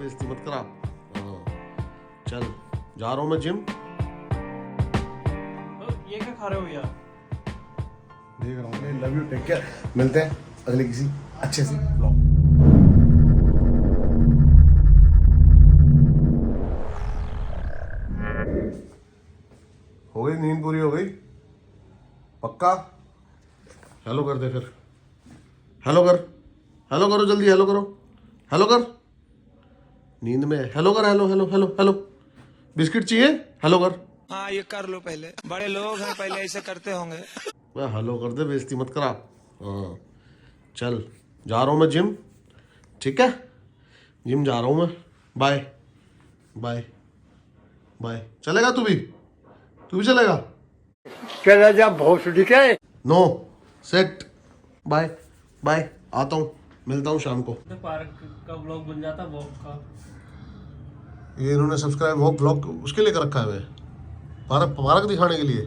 बेइज्जती मत करा। हाँ चल जा रहा हूँ मैं जिम। ये क्या खा रहे हो यार? देख रहा हूँ। Love you, take care. मिलते हैं अगले किसी अच्छे से ब्लॉग। हो गई नींद पूरी हो गई पक्का? हेलो कर दे फिर। हेलो कर, हेलो करो जल्दी, हेलो करो, हेलो कर। नींद में हेलो कर, hello hello hello hello. Biscuit चाहिए? हेलो कर। हाँ ये कर लो, पहले बड़े लोग हैं, पहले ऐसे करते होंगे। मैं हेलो कर दे, बेइज्जती मत करा। हाँ चल जा रहा हूँ मैं जिम, ठीक है? जिम जा रहा हूँ मैं। Bye bye bye. चलेगा तू भी? तू भी चलेगा? चला जा भोसड़ी के। No set. बाय बाय, आता हूँ, मिलता हूँ शाम को। तो पार्क का व्लॉग बन जाता वॉक का। ये इन्होंने सब्सक्राइब वो ब्लॉग उसके लिए कर रखा है, मैं पार्क पार्क दिखाने के लिए।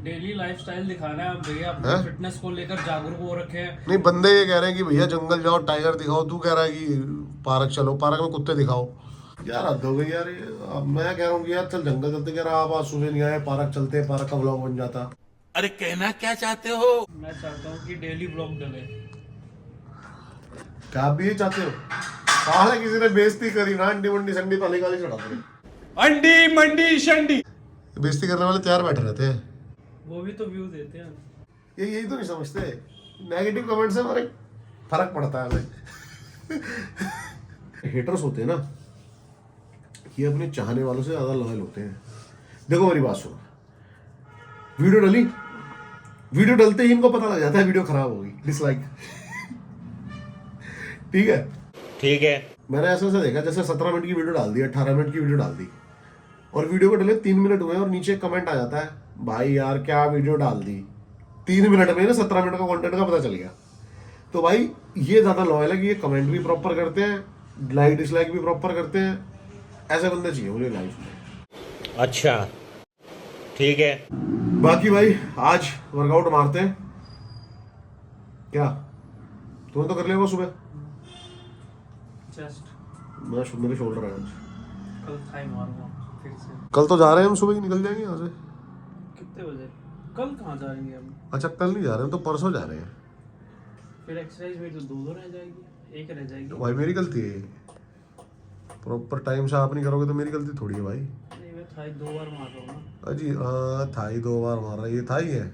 डेली लाइफस्टाइल दिखाना है भैया, हैं? अपने फिटनेस को लेकर जागरूक हो रखे हैं। नहीं, बंदे ये कह रहे हैं कि भैया जंगल जाओ, टाइगर दिखाओ। तू कह रहा है कि पार्क चलो, पार्क में कुत्ते दिखाओ। यार हद हो गई यार ये। अब मैं कह रहा हूँ कि यार चल जंगल चलते, कह रहा आप आज सुबह नहीं आए, पार्क चलते, पार्क का व्लॉग बन जाता। अरे कहना क्या चाहते हो? मैं चाहता हूँ कि डेली व्लॉग डले। क्या आप भी ये चाहते हो? साले किसी ने बेइज्जती करी ना, अंडी मंडी संडी पाली गाली चढ़ा दे। अंडी मंडी शंडी। बेइज्जती करने वाले तैयार बैठे रहते हैं। वो भी तो व्यू देते हैं। ये यही तो नहीं समझते, नेगेटिव कमेंट से हमारे फर्क पड़ता है हमें। हेटर्स होते हैं ना, ये अपने चाहने वालों से ज्यादा लॉयल होते हैं। देखो मेरी बात सुनो, वीडियो डली, वीडियो डलते ही इनको पता लग जाता है वीडियो खराब होगी, डिसलाइक। ठीक है? ठीक है। मैंने ऐसा ऐसा देखा, जैसे 17 मिनट की वीडियो डाल दी, 18 मिनट की वीडियो डाल दी, और वीडियो को डले 3 मिनट हुए और नीचे कमेंट आ जाता है, भाई यार क्या वीडियो डाल दी। 3 मिनट में ना 17 मिनट का कंटेंट का पता चल गया। तो भाई ये ज्यादा लॉयल है कि ये कमेंट भी प्रॉपर करते हैं, लाइक डिसलाइक भी प्रॉपर करते हैं। ऐसे बंदे चाहिए मुझे लाइफ में। अच्छा ठीक है। बाकी भाई आज वर्कआउट मारते हैं क्या? तुमने तो कर लिया होगा सुबह। जस्ट मेरे शोल्डर है आज। कल थाई मारूंगा फिर से। कल तो जा रहे हैं हम, सुबह ही निकल जाएंगे यहाँ से। कितने बजे? कल कहाँ जाएंगे हम? अच्छा कल नहीं जा रहे हैं, तो परसों जा रहे हैं। फिर एक्सरसाइज में तो दो रह जाएगी, एक रह जाएगी। भाई मेरी गलती है, प्रॉपर टाइम से आप नहीं करोगे तो मेरी गलती थोड़ी है भाई। नहीं मैं थाई 2 बार मार रहा हूँ ना। अजी हाँ, थाई 2 बार मार रहा है। ये थाई है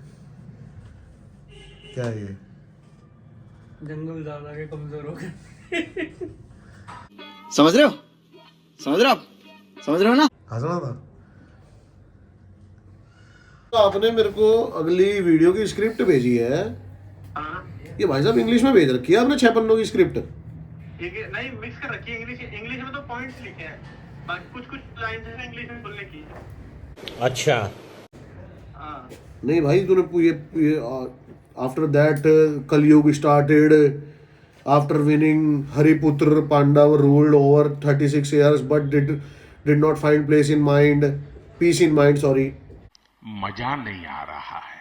क्या? ये जंगल ज्यादा के कमजोर हो गए। समझ रहे हो? समझ रहे हो आप? समझ रहे हो ना? हंसना था। तो आपने मेरे को अगली वीडियो की स्क्रिप्ट भेजी है। ये भाई साहब इंग्लिश में भेज रखी है आपने 6 पन्नों की स्क्रिप्ट। नहीं मिक्स कर रखी है। इंग्लिश में तो पॉइंट्स लिखे हैं, बाकी कुछ कुछ लाइंस हैं इंग्लिश में बोलने की। अच्छा हाँ नहीं भाई तूने ये after that Kalyug started after winning Hariputra Pandav ruled over 36 years but did not find place in mind peace in mind sorry। मजा नहीं आ रहा है।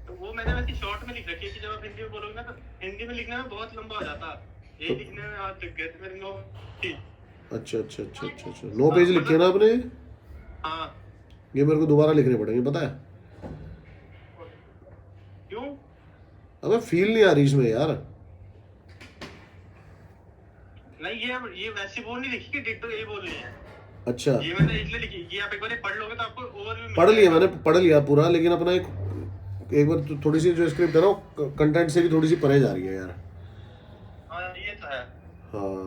तो वो मैंने वैसे शॉर्ट में लिख रखी है कि जब आप हिंदी में बोलोगे ना तो हिंदी में लिखने में बहुत लंबा हो जाता है। ये लिखने में आज तक गए थे मेरे 9 पेज। अच्छा 9 पेज लिखे ना आपने। हाँ ये मेरे को दोबारा लिखने पड़ेंगे पता है। क्यों? अबे फील नहीं आ रही इसमें यार। नहीं ये वैसी बोल नहीं लिखी कि डिट्टो ये बोल रही है। अच्छा ये मैंने इसलिए लिखी कि आप एक बार पढ़ लोगे तो आपको ओवरव्यू पढ़ लिया मैंने, पढ़ लिया पूरा, लेकिन अपना एक बार तो थोड़ी सी जो स्क्रिप्ट है ना कंटेंट से भी थोड़ी सी परे जा रही है यार। हाँ ये तो है। हाँ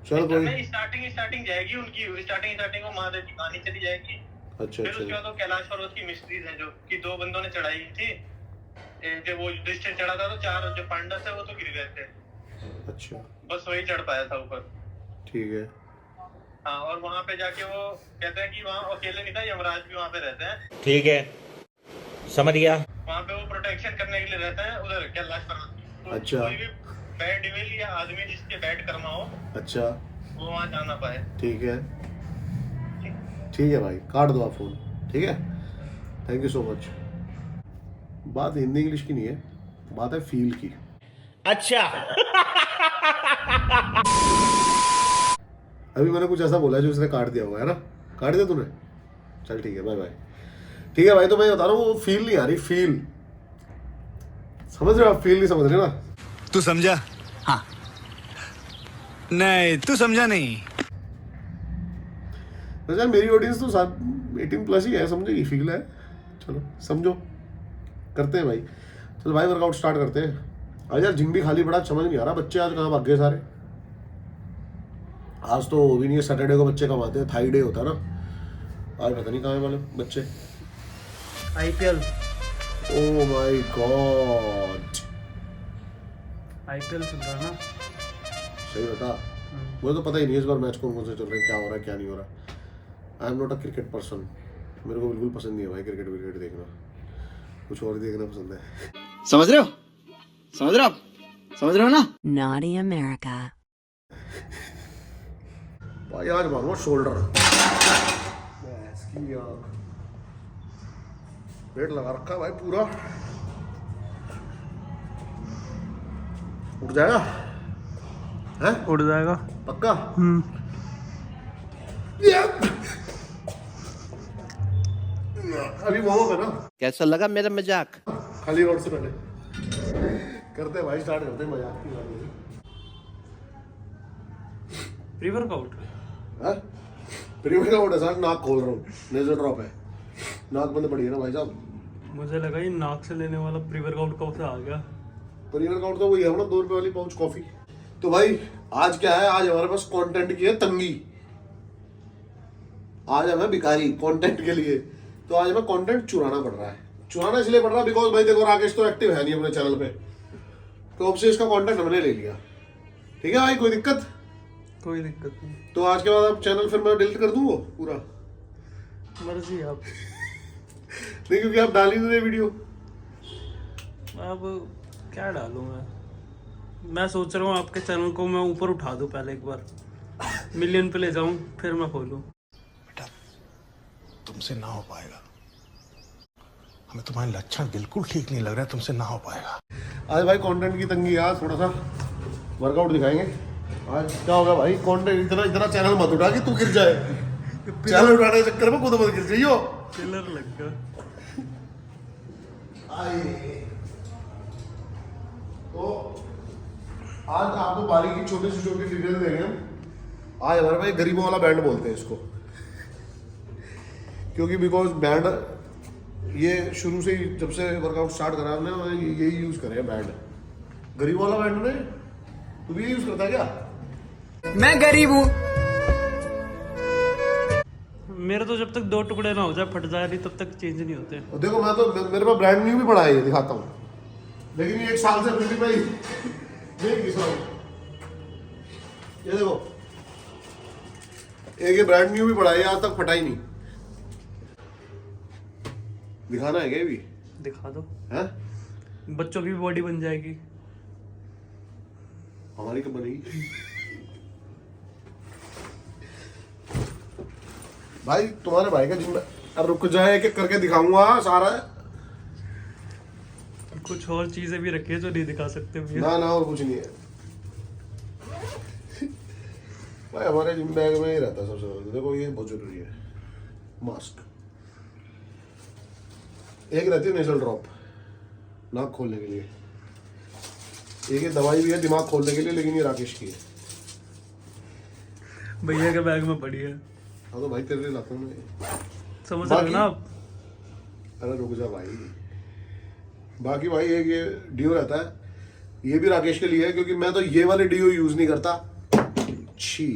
चल कोई। स्टार्टिंग जाएगी उनकी, स्टार्टिंग वो महादेव की कहानी चली जाएगी। अच्छा फिर उसके बाद वो कैलाश पर्वत की मिस्ट्रीज है जो कि 2 बंदों ने चढ़ाई थी। जब वो युधिष्ठिर चढ़ा था तो 4 जो पांडव थे वो तो गिर गए थे। अच्छा बस वही चढ़ पाया था ऊपर। ठीक है। हाँ और वहाँ पे जाके वो कहते हैं कि वहाँ अकेले नहीं था, यमराज भी वहाँ पे रहते हैं। ठीक है समझ गया। वहाँ पे वो प्रोटेक्शन करने के लिए रहते हैं उधर कैलाश पर्वत की। तो अच्छा। कोई भी बैड इविल या आदमी जिसके बैड कर्मा हो अच्छा वो वहाँ जा ना पाए। ठीक है भाई, काट दो आप फोन। ठीक है, थैंक यू सो मच। बात हिंदी इंग्लिश की नहीं है, बात है फील की। अच्छा अभी मैंने कुछ ऐसा बोला जो उसने काट दिया होगा, है ना? काट दिया तूने? चल ठीक है, बाय बाय। ठीक है भाई, तो मैं बता रहा हूँ वो फील नहीं आ रही, फील समझ रहे हो आप? फील नहीं समझ रहे ना? तू समझा? हाँ। नहीं, तू समझा नहीं। तो यार मेरी ऑडियंस तो 18+ ही है, समझेगी, फील है। चलो समझो, करते हैं भाई। चलो भाई वर्कआउट स्टार्ट करते हैं। आज यार जिम भी खाली पड़ा, समझ नहीं आ रहा बच्चे आज कहाँ भाग गए सारे। आज तो वो भी नहीं है, सैटरडे को बच्चे कम आते हैं, थाई डे होता है ना। आज पता नहीं कहाँ है वाले बच्चे। IPL oh my God, IPL चल रहा है ना। सही बता, मुझे तो पता ही नहीं इस बार मैच कौन कौन से चल रहे हैं, क्या हो रहा है क्या नहीं हो रहा। I am not a cricket person, मेरे को बिल्कुल पसंद नहीं है भाई क्रिकेट विकेट देखना, कुछ और देखना पसंद है। समझ रहे हो? समझ रहे हो आप? समझ रहे हो ना? Naughty America. भाई आज मारूंगा शोल्डर, वेट लगा रखा है भाई पूरा, उठ जाएगा है? उड़ जाएगा पक्का? अभी वो होगा ना, कैसा लगा मेरा मजाक? खाली रोड से पहले करते हैं भाई, स्टार्ट करते हैं मजाक की बात नहीं। प्री वर्कआउट प्री वर्कआउट है सर, नाक खोल रहा हूँ, नेजल ड्रॉप है, नाक बंद पड़ी है ना भाई साहब। मुझे लगा ये नाक से लेने वाला प्री वर्कआउट कब से आ गया। प्री वर्कआउट तो वही है ना, 2 रुपए वाली पाउच कॉफी। तो भाई आज क्या है, आज हमारे पास कंटेंट की है तंगी। आज हमें भिखारी कंटेंट के लिए, तो आज हमें कंटेंट चुराना पड़ रहा है। चुराना इसलिए पड़ रहा है बिकॉज भाई देखो राकेश तो एक्टिव है नहीं अपने चैनल पे, तो अब से इसका कंटेंट हमने ले लिया। ठीक है भाई, कोई दिक्कत? कोई दिक्कत नहीं, तो आज के बाद अब चैनल फिर मैं डिलीट कर दूँ वो पूरा? मर्जी आप। नहीं, क्योंकि आप डाल ही नहीं रहे वीडियो। अब क्या डालूं मैं सोच रहा हूँ आपके चैनल को मैं ऊपर उठा दूं, पहले एक बार मिलियन पे ले जाऊं, फिर मैं खोलूं। बेटा तुमसे ना हो पाएगा, हमें तुम्हारे लक्षण बिल्कुल ठीक नहीं लग रहा है, तुमसे ना हो पाएगा। आज भाई कंटेंट की तंगी, आज थोड़ा सा वर्कआउट दिखाएंगे। आज क्या होगा भाई, कंटेंट इतना चैनल मत उठा कि तू गिर जाए, चैनल उठाने के चक्कर में खुद मत गिर जाइयो। पिलर लग गया। तो आज आपको बारीकी छोटी से छोटी डिटेल देंगे हम। आज हमारे भाई गरीबों वाला बैंड बोलते हैं इसको, क्योंकि बिकॉज बैंड ये शुरू से ही जब से वर्कआउट स्टार्ट करा हमने यही यूज करे हैं बैंड, गरीबों वाला बैंड। ने तू भी ये यूज करता है क्या? मैं गरीब हूँ। मेरे तो जब तक 2 टुकड़े ना हो जाए, फट जाए नहीं, तब तक चेंज नहीं होते। और देखो मैं तो, मेरे पास ब्रांड न्यू भी पड़ा है, ये दिखाता हूँ, लेकिन ये 1 साल से अभी भी भाई नहीं घिस रहा हूँ। ये देखो, एक ये ब्रांड न्यू भी पड़ा है, आज तक फटा ही नहीं। दिखाना है क्या ये भी? दिखा दो, हैं? बच्चों की भी बॉडी बन जाएगी। हमारी कब बनेगी? भाई तुम्हारे भाई का जिम, रुक जाए, एक एक करके दिखाऊंगा सारा। कुछ और चीजें भी रखी है जो नहीं दिखा सकते भैया। ना ना, और कुछ नहीं है भाई, हमारे जिम बैग में ही रहता है सबसे ज्यादा। देखो ये बहुत जरूरी है, मास्क, एक रहती है नेजल ड्रॉप नाक खोलने के लिए, एक ये दवाई भी है दिमाग खोलने के लिए, लेकिन ये राकेश की है, भैया के बैग में पड़ी है। हाँ तो भाई तेरे लिए लाता हूँ मैं, समझ रहे हो ना आप? अरे रुक जा भाई। बाकी भाई एक ये डियो रहता है, ये भी राकेश के लिए है, क्योंकि मैं तो ये वाले डियो यूज नहीं करता। छी,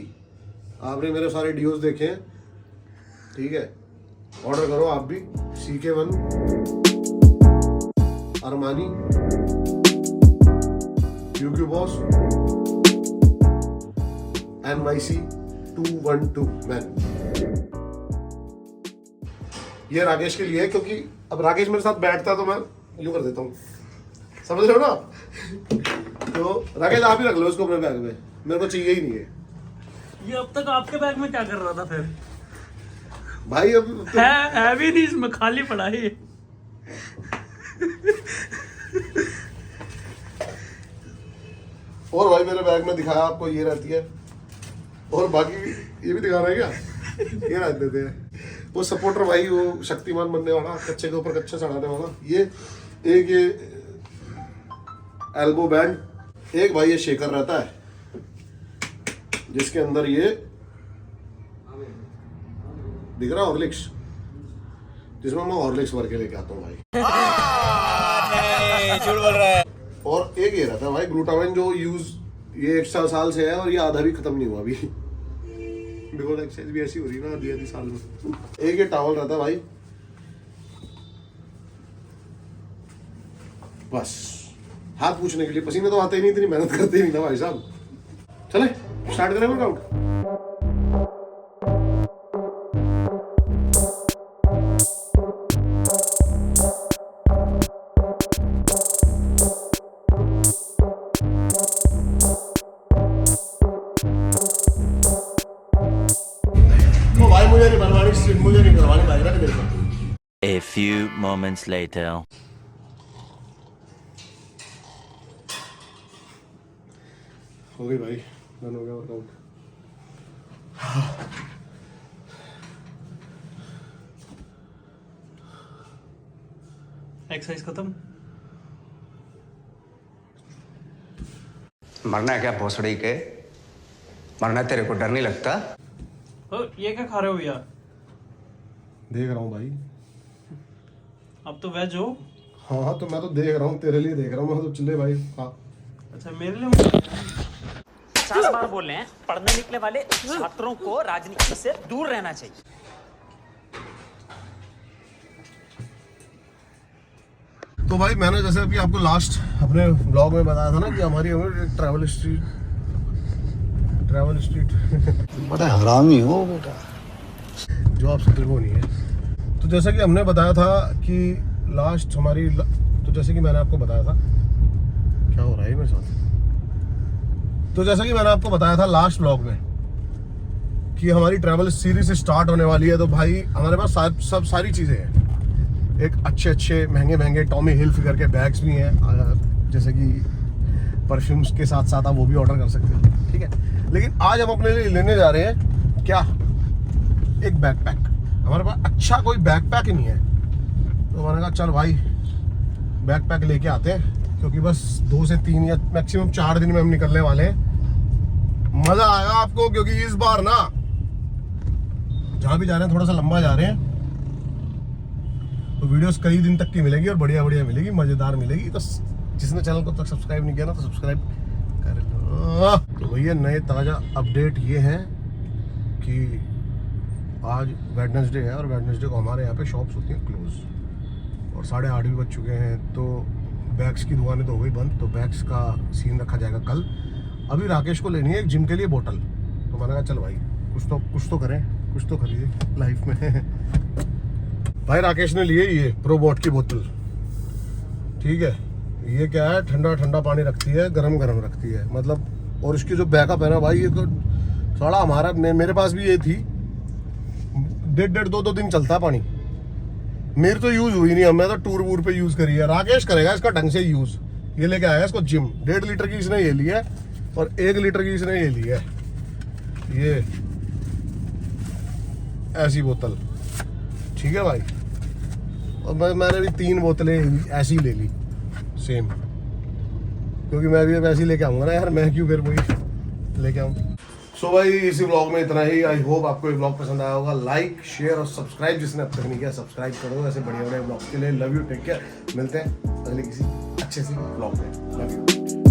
आपने मेरे सारे डियोज देखे हैं, ठीक है? ऑर्डर करो आप भी, CK1, अरमानी, यूक्यू बॉस, NYC 212 मैन। ये राकेश के लिए है, क्योंकि अब राकेश मेरे साथ बैठता तो मैं यूं कर देता हूँ, समझ रहे हो ना? तो राकेश आप ही रख लो इसको अपने बैग में, मेरे को चाहिए ही नहीं है। ये अब तक आपके बैग में क्या कर रहा था फिर? भाई अब तो... है भी नहीं, इसमें खाली पड़ा है ये। और भाई मेरे बैग में दिखाया आपको, ये रहती है और बाकी ये भी दिखा रहे हैं क्या? ये रख देते हैं वो सपोर्टर भाई, वो शक्तिमान बनने वाला, कच्चे के ऊपर कच्चा चढ़ाने वाला। ये एक ये एल्बो बैंड, एक भाई ये शेकर रहता है जिसके अंदर ये दिख रहा है हॉर्लिक्स, जिसमें मैं हॉर्लिक्स भर के लेके आता हूँ भाई। झूठ बोल रहा है। और एक ये रहता है भाई ग्लूटामाइन, जो यूज ये 1 साल से है और ये आधा भी खत्म नहीं हुआ अभी, बिकॉज एक्सरसाइज भी ऐसी हो रही है ना आधी साल में। एक ये टॉवल रहता है भाई, बस हाथ पूछने के लिए। पसीने तो आते ही नहीं, इतनी मेहनत करते ही नहीं ना भाई साहब। चले स्टार्ट करें वर्कआउट। तो भाई मुझे नहीं बनवानी, मुझे नहीं करवानी भाई ना मेरे को। A few moments later. हो गई भाई, डन हो गया वर्कआउट। एक्सरसाइज खत्म। मरना है क्या भोसड़ी के? मरना तेरे को डर नहीं लगता? ये क्या खा रहे हो यार? देख रहा हूँ भाई। अब तो वेज हो। हाँ तो मैं तो देख रहा हूँ, तेरे लिए देख रहा हूँ मैं तो। चले भाई हाँ। अच्छा मेरे लिए 50 बार बोल रहे हैं, पढ़ने निकले वाले छात्रों को राजनीति से दूर रहना चाहिए। तो भाई मैंने जैसे अभी आपको लास्ट अपने ब्लॉग में बताया था ना कि हमारी ट्रैवल स्ट्रीट बड़ा हरामी हो बेटा। जो आप सकते वो नहीं है। तो जैसा कि हमने बताया था कि लास्ट हमारी, तो जैसे कि मैंने आपको बताया था, क्या हो रहा है मेरे साथ? तो जैसा कि मैंने आपको बताया था लास्ट ब्लॉग में कि हमारी ट्रैवल सीरीज स्टार्ट होने वाली है। तो भाई हमारे पास सब सारी चीज़ें हैं। एक अच्छे महंगे टॉमी हिलफिगर के बैग्स भी हैं, जैसे कि परफ्यूम्स के साथ साथ आप वो भी ऑर्डर कर सकते हैं, ठीक है। लेकिन आज हम अपने लिए लेने जा रहे हैं क्या? एक बैकपैक। हमारे पास अच्छा कोई बैकपैक ही नहीं है, तो मैंने कहा चल भाई बैकपैक लेके आते हैं, क्योंकि बस 2 से 3 या मैक्सिमम 4 दिन में हम निकलने वाले हैं। मजा आएगा आपको, क्योंकि इस बार ना जहाँ भी जा रहे हैं थोड़ा सा लंबा जा रहे हैं, तो वीडियोस कई दिन तक की मिलेगी और बढ़िया मिलेगी, मजेदार मिलेगी। तो जिसने चैनल को तक सब्सक्राइब नहीं किया ना तो सब्सक्राइब कर लो। तो भैया नए ताज़ा अपडेट ये हैं कि आज वेडनेसडे है और वेडनेसडे को हमारे यहाँ पे शॉप्स होती हैं क्लोज, और 8:30 भी बज चुके हैं। तो बैग्स की दुकानें तो हो गई बंद, तो बैग्स का सीन रखा जाएगा कल। अभी राकेश को लेनी है एक जिम के लिए बोतल, तो मैंने कहा चल भाई कुछ तो करें, कुछ तो खरीदे लाइफ में। भाई राकेश ने लिए ये प्रोबॉट की बोतल, ठीक है। ये क्या है, ठंडा पानी रखती है, गरम रखती है मतलब। और इसकी जो बैकअप है ना भाई, ये तो साला हमारा मेरे पास भी ये थी, 1.5-2 दिन चलता है पानी। मेरी तो यूज हुई नहीं, मैं तो टूर वूर पे यूज करी है। राकेश करेगा इसका ढंग से यूज। ये लेके आया इसको जिम, 1.5 लीटर की इसने ये ली है और 1 लीटर की इसने ये ली है, ये ऐसी बोतल, ठीक है भाई। और मैंने भी 3 बोतलें ऐसी ले ली सेम, क्योंकि मैं भी अब ऐसी लेके आऊंगा ना यार, मैं क्यों फिर वही लेके आऊँ। सो भाई इसी ब्लॉग में इतना ही। आई होप आपको ये ब्लॉग पसंद आया होगा। लाइक शेयर और सब्सक्राइब जिसने अब तक नहीं किया सब्सक्राइब करो ऐसे बढ़िया ब्लॉग के लिए। Love you, take care. मिलते हैं अगले किसी अच्छे से ब्लॉग में। Love you.